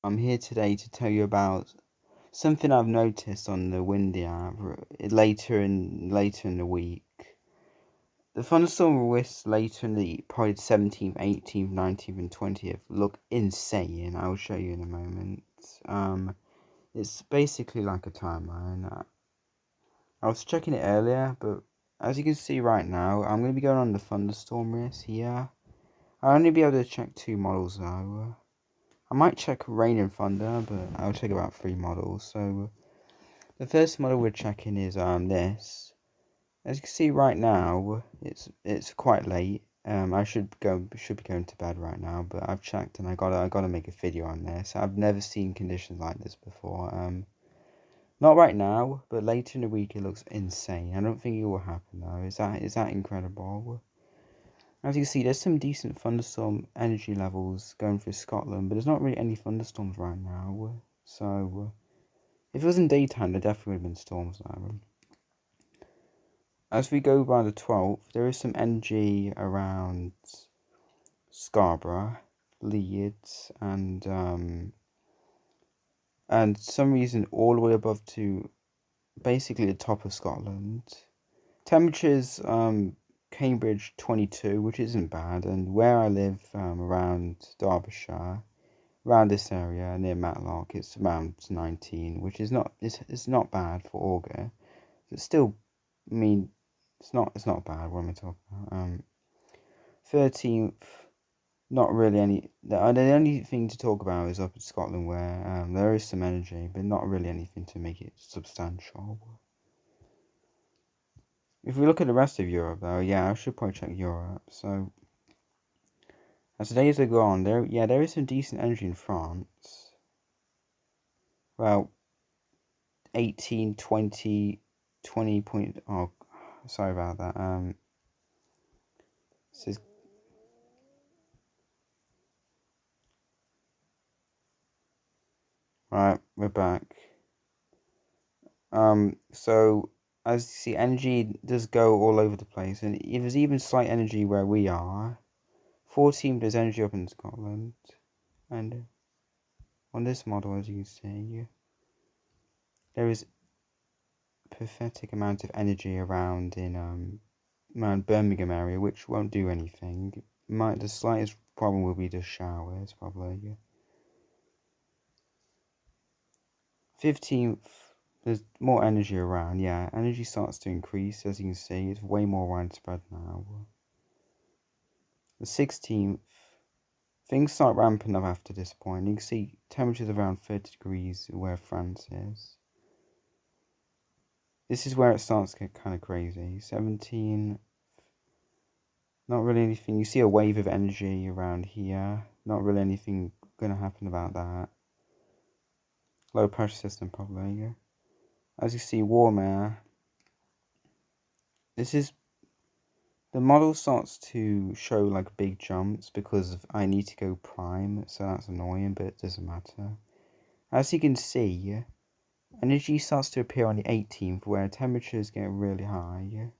I'm here today to tell you about something I've noticed on the Windy app later in the week. The thunderstorm risks later in the probably 17th, 18th, 19th, and 20th look insane. I'll show you in a moment. It's basically like a timeline. I was checking it earlier, but as you can see right now, I'm going to be going on the thunderstorm risk here. I'll only be able to check 2 models though. I might check rain and thunder, but I'll check about 3 models. So the first model we're checking is this. As you can see right now, it's quite late. I should be going to bed right now, but I've checked and I gotta make a video on this. I've never seen conditions like this before. Not right now, but later in the week it looks insane. I don't think it will happen though. Is that incredible? As you can see, there's some decent thunderstorm energy levels going through Scotland, but there's not really any thunderstorms right now. So if it was in daytime, there definitely would have been storms now. As we go by the 12th, there is some energy around Scarborough, Leeds, and some reason all the way above to basically the top of Scotland. Temperatures, Cambridge 22, which isn't bad, and where I live, around Derbyshire, around this area near Matlock, it's around 19, which is it's not bad for August. It's still, I mean, it's not bad. What am I talking about? 13th, not really any. The only thing to talk about is up in Scotland, where there is some energy, but not really anything to make it substantial. If we look at the rest of Europe, though, yeah, I should probably check Europe. So, as the days go on, there is some decent energy in France. Well, 18, 20, 20 point. Oh, sorry about that. This is right. We're back. So as you see, energy does go all over the place, and there's even slight energy where we are. 14, there's energy up in Scotland, and on this model, as you can see, there is a pathetic amount of energy around in around Birmingham area, which won't do anything. The slightest problem will be the showers, probably. 15th, there's more energy around. Yeah, energy starts to increase, as you can see. It's way more widespread now. The 16th, things start ramping up after this point. You can see temperatures around 30 degrees where France is. This is where it starts to get kind of crazy. 17, not really anything. You see a wave of energy around here. Not really anything going to happen about that. Low pressure system probably. As you see, warm air. The model starts to show like big jumps because I need to go prime, so that's annoying, but it doesn't matter. As you can see, energy starts to appear on the 18th where temperatures get really high.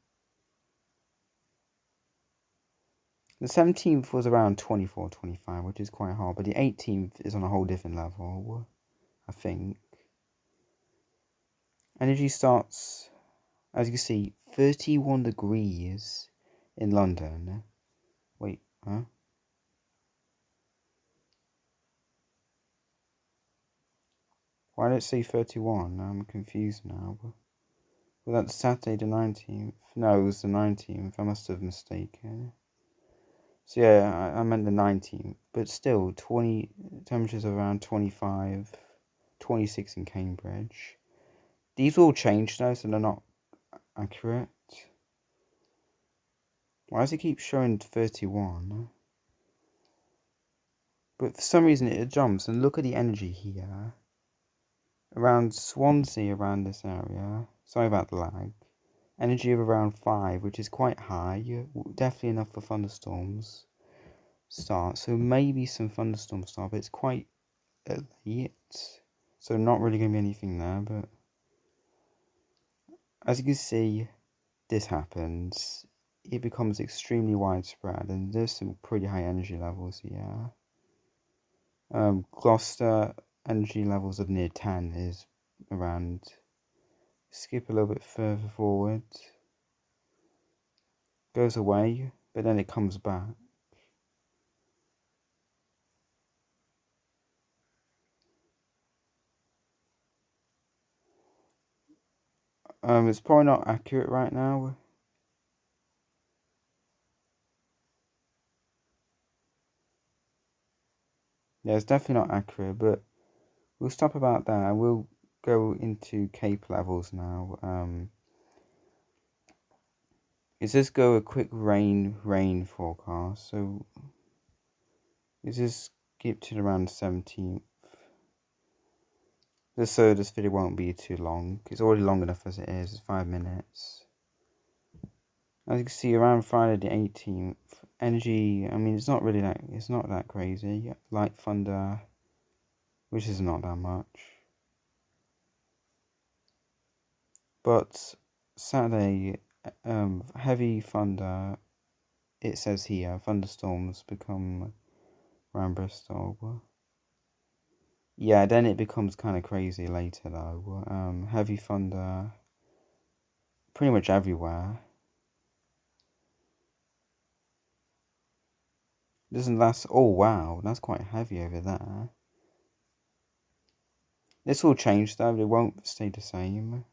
The 17th was around 24, 25, which is quite hard, but the 18th is on a whole different level, I think. Energy starts, as you can see, 31 degrees in London. Wait, huh? Why did it say 31? I'm confused now. Well, that's Saturday the 19th. No, it was the 19th. I must have mistaken. So yeah, I meant the 19th. But still, temperatures around 25, 26 in Cambridge. These all change though, so they're not accurate. Why does it keep showing 31? But for some reason it jumps, and look at the energy here. Around Swansea, around this area. Sorry about the lag. Energy of around 5, which is quite high. Definitely enough for thunderstorms start. So maybe some thunderstorms start, but it's quite late. So not really going to be anything there, but as you can see, this happens. It becomes extremely widespread, and there's some pretty high energy levels here. Gloucester, energy levels of near 10 is around. Skip a little bit further forward. Goes away, but then it comes back. It's probably not accurate right now. Yeah, it's definitely not accurate, but we'll stop about that. We'll go into Cape levels now. Is this go a quick rain forecast? So is this skip to around 17th? Just so this video won't be too long. It's already long enough as it is. It's 5 minutes. As you can see, around Friday the 18th, energy. I mean, it's not that crazy. Light thunder, which is not that much. But Saturday, heavy thunder. It says here, thunderstorms become around Bristol. Yeah, then it becomes kind of crazy later though. Heavy thunder, pretty much everywhere. Doesn't last. Oh wow, that's quite heavy over there. This will change though. It won't stay the same.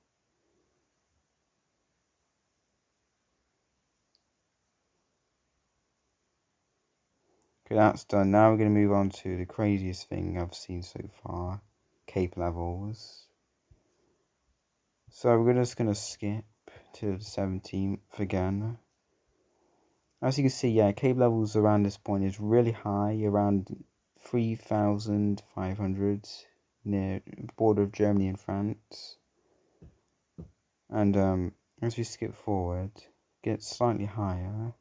Okay, that's done. Now we're going to move on to the craziest thing I've seen so far. Cape levels. So we're just going to skip to the 17th again. As you can see, yeah, Cape levels around this point is really high, around 3,500 near the border of Germany and France. And as we skip forward, it gets slightly higher.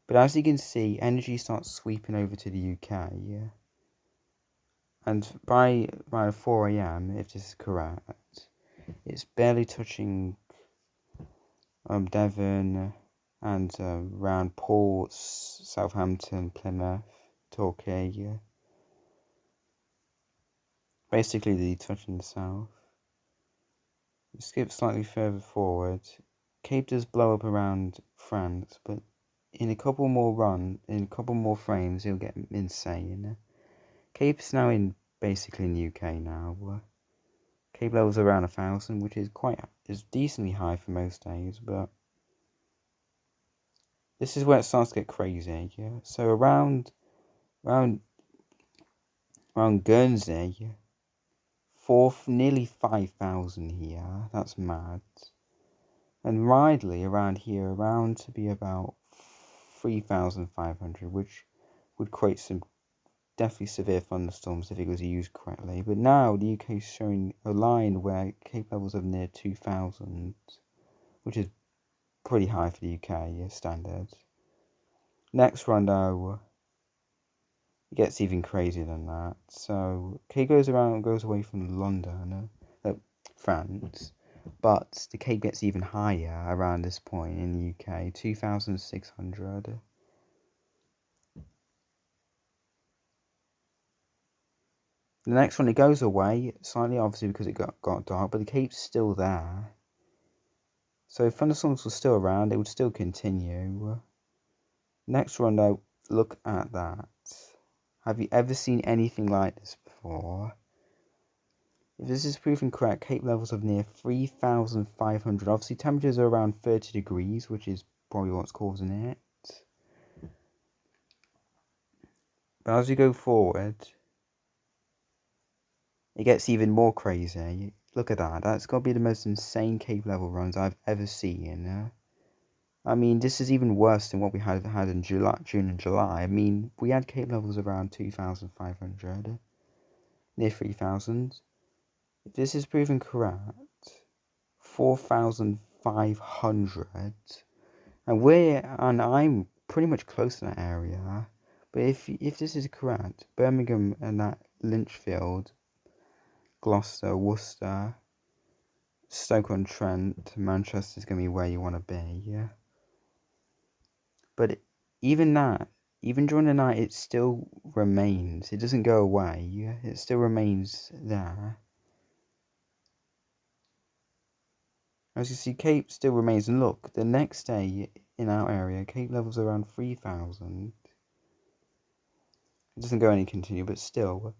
But as you can see, energy starts sweeping over to the UK. Yeah? And by 4 a.m., if this is correct, it's barely touching Devon and around ports, Southampton, Plymouth, Torquay. Yeah? Basically, the touching the south. Skip slightly further forward. Cape does blow up around France, but in a couple more frames, it'll get insane. Cape is now basically in the UK now. Cape level's around 1,000, which is decently high for most days, but this is where it starts to get crazy. Yeah, so around Guernsey, nearly 5,000 here. That's mad. And Ridley around here, around to be about 3,500, which would create some definitely severe thunderstorms if it was used correctly. But now the UK is showing a line where Cape levels are near 2,000, which is pretty high for the UK standard. Next run though, it gets even crazier than that. So Cape goes away from London, France, but the Cape gets even higher around this point in the UK, 2,600. The next one, it goes away slightly, obviously because it got dark, but the Cape's still there. So if thunderstorms were still around, it would still continue. Next one though, look at that. Have you ever seen anything like this before? If this is proven correct, Cape levels of near 3,500. Obviously temperatures are around 30 degrees, which is probably what's causing it. But as we go forward, it gets even more crazy. Look at that. That's got to be the most insane Cape level runs I've ever seen. I mean, this is even worse than what we had in June and July. I mean, we had Cape levels around 2,500, near 3,000. If this is proven correct, 4,500, and I'm pretty much close to that area. But if this is correct, Birmingham and that Lichfield, Gloucester, Worcester, Stoke-on-Trent, Manchester is going to be where you want to be, yeah. But even that, even during the night, it still remains. It doesn't go away. It still remains there. As you see, Cape still remains. And look, the next day in our area, Cape levels around 3,000. It doesn't go any continue, but still,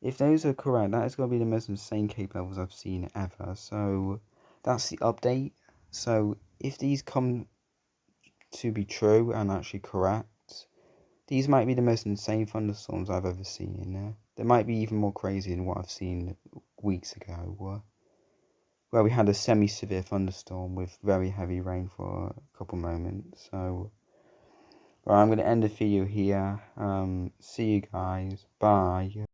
if those are correct, that is going to be the most insane Cape levels I've seen ever. So that's the update. So if these come to be true and actually correct, these might be the most insane thunderstorms I've ever seen. They might be even more crazy than what I've seen weeks ago, where we had a semi-severe thunderstorm with very heavy rain for a couple moments. So, well, I'm going to end the video here. See you guys. Bye.